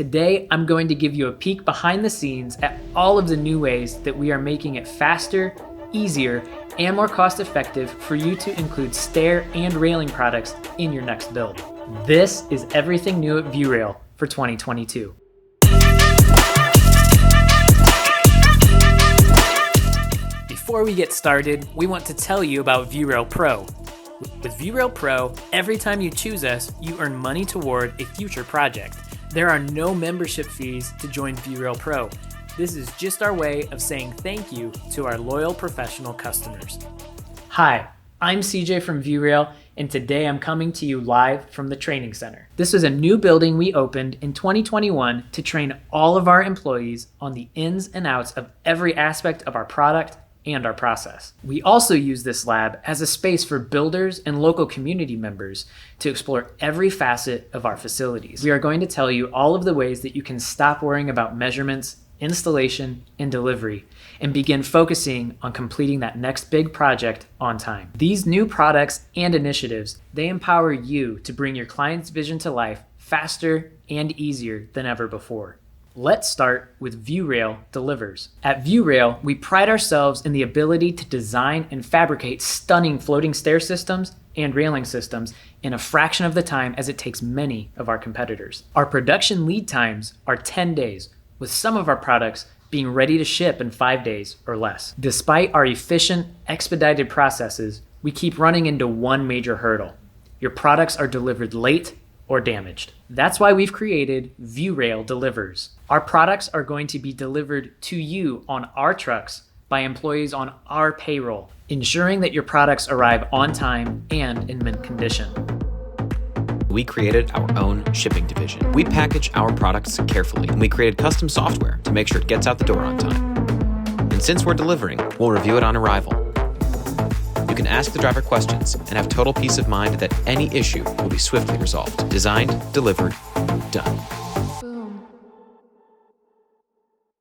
Today, I'm going to give you a peek behind the scenes at all of the new ways that we are making it faster, easier, and more cost-effective for you to include stair and railing products in your next build. This is everything new at Viewrail for 2022. Before we get started, we want to tell you about Viewrail Pro. With Viewrail Pro, every time you choose us, you earn money toward a future project. There are no membership fees to join Viewrail Pro. This is just our way of saying thank you to our loyal professional customers. Hi, I'm CJ from Viewrail, and today I'm coming to you live from the training center. This was a new building we opened in 2021 to train all of our employees on the ins and outs of every aspect of our product and our process. We also use this lab as a space for builders and local community members to explore every facet of our facilities. We are going to tell you all of the ways that you can stop worrying about measurements, installation, and delivery, and begin focusing on completing that next big project on time. These new products and initiatives, they empower you to bring your client's vision to life faster and easier than ever before. Let's start with Viewrail Delivers. At Viewrail, we pride ourselves in the ability to design and fabricate stunning floating stair systems and railing systems in a fraction of the time as it takes many of our competitors. Our production lead times are 10 days, with some of our products being ready to ship in 5 days or less. Despite our efficient, expedited processes, we keep running into one major hurdle. Your products are delivered late or damaged. That's why we've created Viewrail Delivers. Our products are going to be delivered to you on our trucks by employees on our payroll, ensuring that your products arrive on time and in mint condition. We created our own shipping division. We package our products carefully, and we created custom software to make sure it gets out the door on time. And since we're delivering, we'll review it on arrival. You can ask the driver questions and have total peace of mind that any issue will be swiftly resolved. Designed, delivered, done. Boom.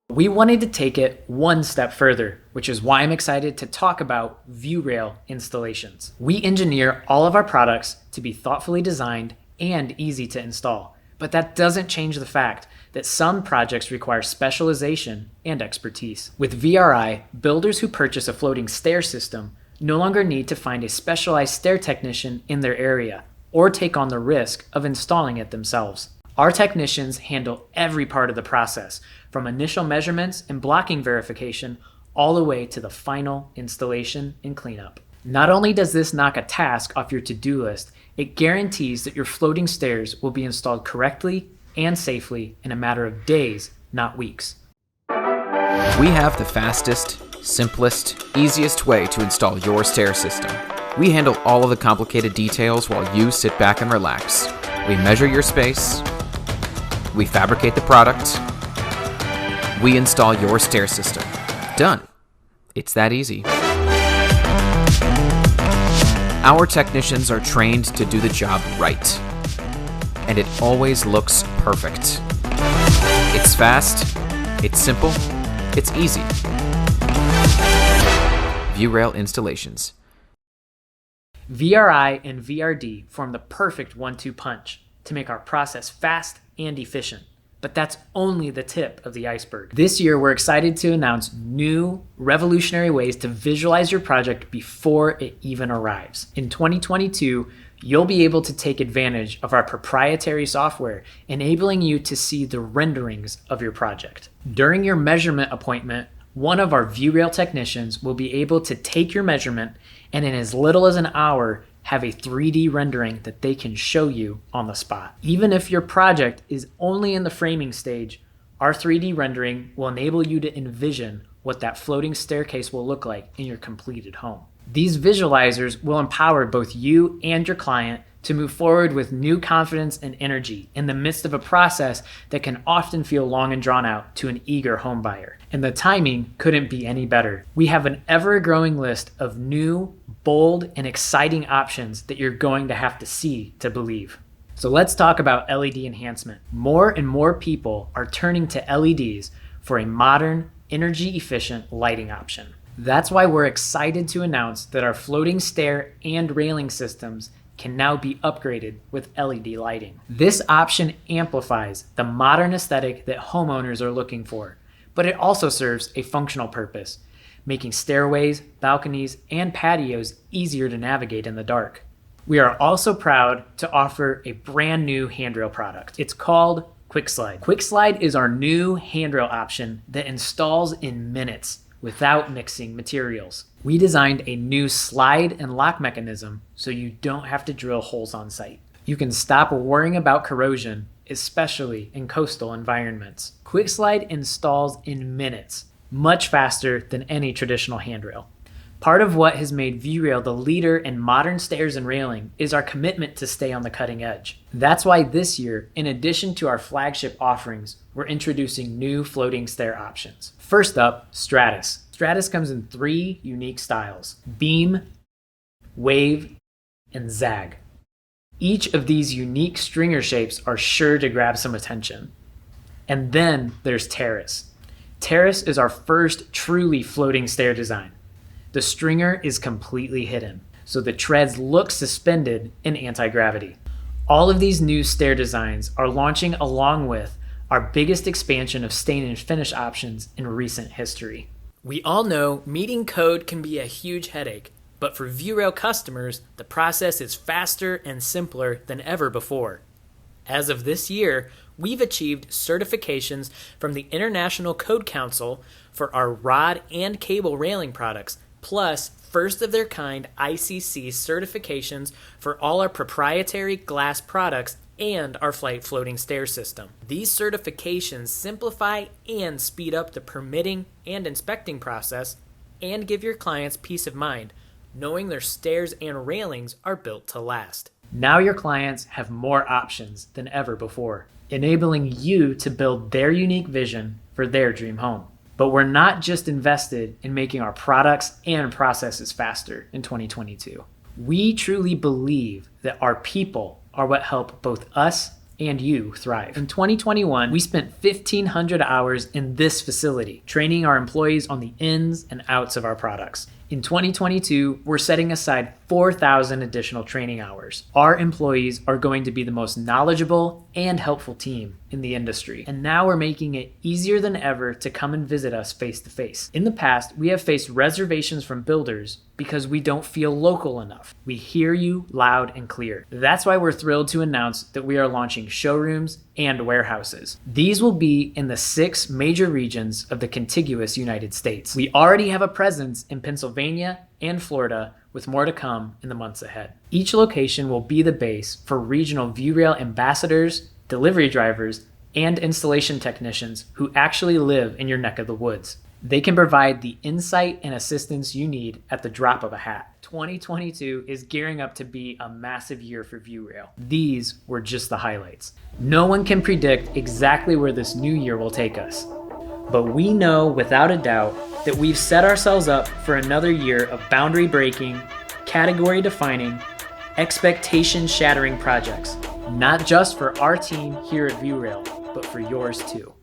We wanted to take it one step further, which is why I'm excited to talk about Viewrail Installations. We engineer all of our products to be thoughtfully designed and easy to install, but that doesn't change the fact that some projects require specialization and expertise. With VRI, builders who purchase a floating stair system no longer need to find a specialized stair technician in their area or take on the risk of installing it themselves. Our technicians handle every part of the process, from initial measurements and blocking verification all the way to the final installation and cleanup. Not only does this knock a task off your to-do list, it guarantees that your floating stairs will be installed correctly and safely in a matter of days, not weeks. We have the fastest, simplest, easiest way to install your stair system. We handle all of the complicated details while you sit back and relax. We measure your space. We fabricate the product. We install your stair system. Done. It's that easy. Our technicians are trained to do the job right. And it always looks perfect. It's fast. It's simple. It's easy. Viewrail Installations. VRI and VRD form the perfect 1-2 punch to make our process fast and efficient. But that's only the tip of the iceberg. This year, we're excited to announce new, revolutionary ways to visualize your project before it even arrives. In 2022, you'll be able to take advantage of our proprietary software, enabling you to see the renderings of your project. During your measurement appointment, one of our Viewrail technicians will be able to take your measurement and in as little as an hour have a 3D rendering that they can show you on the spot. Even if your project is only in the framing stage, our 3D rendering will enable you to envision what that floating staircase will look like in your completed home. These visualizers will empower both you and your client to move forward with new confidence and energy in the midst of a process that can often feel long and drawn out to an eager home buyer. And the timing couldn't be any better. We have an ever-growing list of new, bold, and exciting options that you're going to have to see to believe. So let's talk about LED enhancement. More and more people are turning to LEDs for a modern, energy-efficient lighting option. That's why we're excited to announce that our floating stair and railing systems can now be upgraded with LED lighting. This option amplifies the modern aesthetic that homeowners are looking for, but it also serves a functional purpose, making stairways, balconies, and patios easier to navigate in the dark. We are also proud to offer a brand new handrail product. It's called QuickSlide. QuickSlide is our new handrail option that installs in minutes without mixing materials. We designed a new slide and lock mechanism so you don't have to drill holes on site. You can stop worrying about corrosion, especially in coastal environments. QuickSlide installs in minutes, much faster than any traditional handrail. Part of what has made Viewrail the leader in modern stairs and railing is our commitment to stay on the cutting edge. That's why this year, in addition to our flagship offerings, we're introducing new floating stair options. First up, Stratus. Stratus comes in 3 unique styles: beam, wave, and zag. Each of these unique stringer shapes are sure to grab some attention. And then there's Terrace. Terrace is our first truly floating stair design. The stringer is completely hidden, so the treads look suspended in anti-gravity. All of these new stair designs are launching along with our biggest expansion of stain and finish options in recent history. We all know meeting code can be a huge headache, but for Viewrail customers, the process is faster and simpler than ever before. As of this year, we've achieved certifications from the International Code Council for our rod and cable railing products, plus first-of-their-kind ICC certifications for all our proprietary glass products and our flight floating stair system. These certifications simplify and speed up the permitting and inspecting process and give your clients peace of mind, knowing their stairs and railings are built to last. Now your clients have more options than ever before, enabling you to build their unique vision for their dream home. But we're not just invested in making our products and processes faster in 2022. We truly believe that our people are what help both us and you thrive. In 2021, we spent 1,500 hours in this facility, training our employees on the ins and outs of our products. In 2022, we're setting aside 4,000 additional training hours. Our employees are going to be the most knowledgeable and helpful team in the industry. And now we're making it easier than ever to come and visit us face to face. In the past, we have faced reservations from builders because we don't feel local enough. We hear you loud and clear. That's why we're thrilled to announce that we are launching showrooms and warehouses. These will be in the 6 major regions of the contiguous United States. We already have a presence in Pennsylvania and Florida, with more to come in the months ahead. Each location will be the base for regional Viewrail ambassadors, delivery drivers, and installation technicians who actually live in your neck of the woods. They can provide the insight and assistance you need at the drop of a hat. 2022 is gearing up to be a massive year for Viewrail. These were just the highlights. No one can predict exactly where this new year will take us, but we know without a doubt that we've set ourselves up for another year of boundary breaking, category defining, expectation shattering projects, not just for our team here at Viewrail, but for yours too.